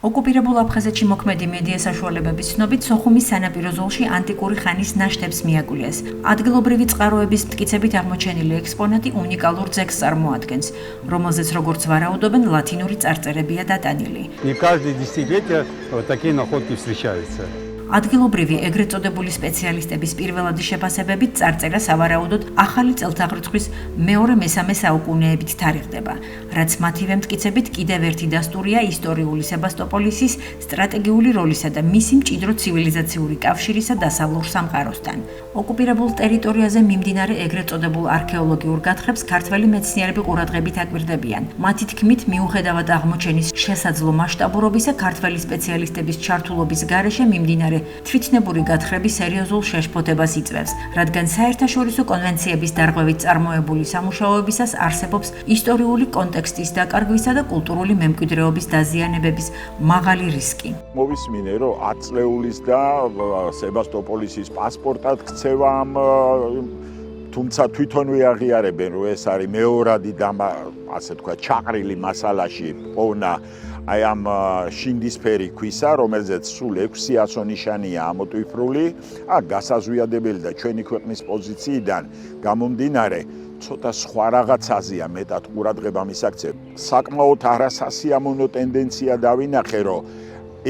ოკუპირებულ აფხაზეთში მოქმედი მედია საშუალებების ცნობით, სოხუმის სანაპირო ზოლში ანტიკური ხანის ნაშთებს მიაგულიეს. ადგილობრივი წყაროების მტკიცებით აღმოჩენილი ექსპონატი უნიკალურ ძეგლს წარმოადგენს, რომელზეც როგორც ვარაუდობენ, ლათინური წარწერებია დატანილი. Не каждое десятилетие такие находки встречаются. ადგილობრივი ეგრეთ წოდებული სპეციალისტების პირველადი შეფასებებით წარწერა სავარაუდოდ ახალი წელთაღრიცხვის მეორე-მესამე საუკუნეებით თარიღდება, რაც მათივე მტკიცებით კიდევ ერთი დასტურია ისტორიული სებასტოპოლისის სტრატეგიული როლისა და მისი მჭიდრო ცივილიზაციური კავშირისა დასავლურ სამყაროსთან. ოკუპირებულ ტერიტორიაზე მიმდინარე ეგრეთ წოდებულ არქეოლოგიურ გათხრებს ქართველი მეცნიერები ყურადღებით აკვირდებიან. მათი თქმით, მიუხედავად აღმოჩენის შესაძლო მასშტაბურობისა, ქართველი სპეციალისტების ჩართულობის გარეშე მიმდინარე თვითნებური გათხრები სერიოზულ შეშფოთებას იწვევს, რადგან საერთაშორისო კონვენციების დარღვევით წარმოებული სამუშაოებისას არსებობს ისტორიული კონტექსტის დაკარგვისა და კულტურული მემკვიდრეობის დაზიანებების მაღალი რისკი. მოვისმინე, რომ 10 წლეულის და სებასტოპოლისის პასპორტად ქცევა თუმცა თვითონვე აღიარებენ, რომ ეს არის მეორადი ასე თქვა ჩაყრილი მასალაში პოვნა აი ამ შინდისფერი ქვისა, რომელზეც სულ 600 ნიშანია ამოტვიფრული, გასაზვიადებელი და ჩვენი ქვეყნის პოზიციიდან გამომდინარე, ცოტა სხვა რაღაცაზეა მეტად ყურადღება მისაქცევ. საკმაოდ არასასიამოვნო ტენდენცია დავინახე, რომ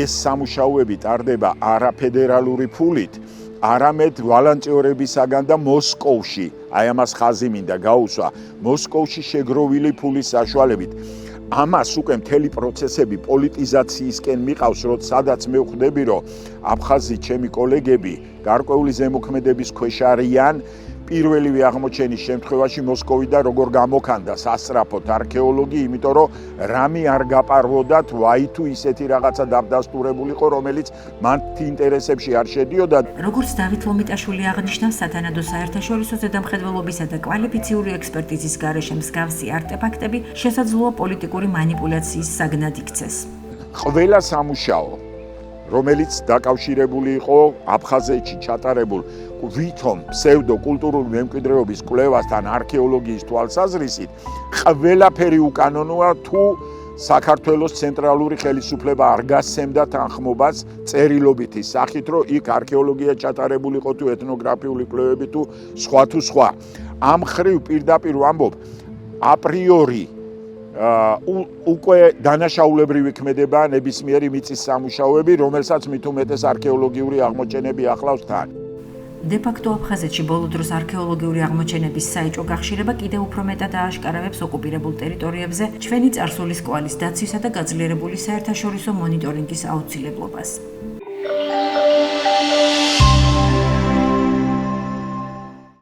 ეს სამუშაოები ტარდება არა ფედერალური ფულით, არამედ ვალანტიორებისაგან და მოსკოვში, აი ამას ხაზი მინდა გაუსვა, მოსკოვში შეგროვილი ფულის საშუალებით. ამას უკვე მთელი პროცესები პოლიტიზაციისკენ მიყავს, სადაც მე ვხვდები, რომ აფხაზი ჩემი კოლეგები გარკვეული ზემოქმედების ქვეშ არიან. პირველივე აღმოჩენის შემთხვევაში მოსკოვიდან როგორ გამოქანდა სასწრაფოდ არქეოლოგი, იმიტომ რომ რამე არ გაპარვოდათ, ვაი თუ ისეთი რაღაცა დავდასტურებულიყო, რომელიც მათი ინტერესებში არ შედიოდა. როგორც დავით ლომიტაშვილი აღნიშნავს, სათანადო საერთაშორისო ზედამხედველობისა და კვალიფიციური ექსპერტიზის გარეშე მსგავსი არტეფაქტები შესაძლოა პოლიტიკური манипуляციის საგნად იქცეს. ყველა სამუშაო, რომელიც დაკავშირებული იყო აფხაზეთში ჩატარებულ ვითომ ფსევდო-კულტურული მემკვიდრეობის კვლევასთან არქეოლოგიის თვალსაზრისით, ყველაფერი უკანონოა თუ საქართველოს ცენტრალური ხელისუფლება არ გასცემდა თანხმობას წერილობითი სახით, რომ იქ არქეოლოგია ჩატარებულიყო თუ ეთნოგრაფიული კვლევები თუ სხვა. ამ ხრივ პირდაპირ ვამბობ, აპრიორი უკვე დანაშაულებრივი ქმედება ნებისმიერი მიწის სამუშაოები, რომელსაც მით უმეტეს არქეოლოგიური აღმოჩენები ახლავს თან. დე-ფაქტო აფხაზეთში ბოლო დროს არქეოლოგიური აღმოჩენების საეჭვო გახშირება კიდევ უფრო მეტად ააშკარავებს ოკუპირებულ ტერიტორიებზე ჩვენი წარსულის კვალის დაცვისა და გაძლიერებული საერთაშორისო მონიტორინგის აუცილებლობას.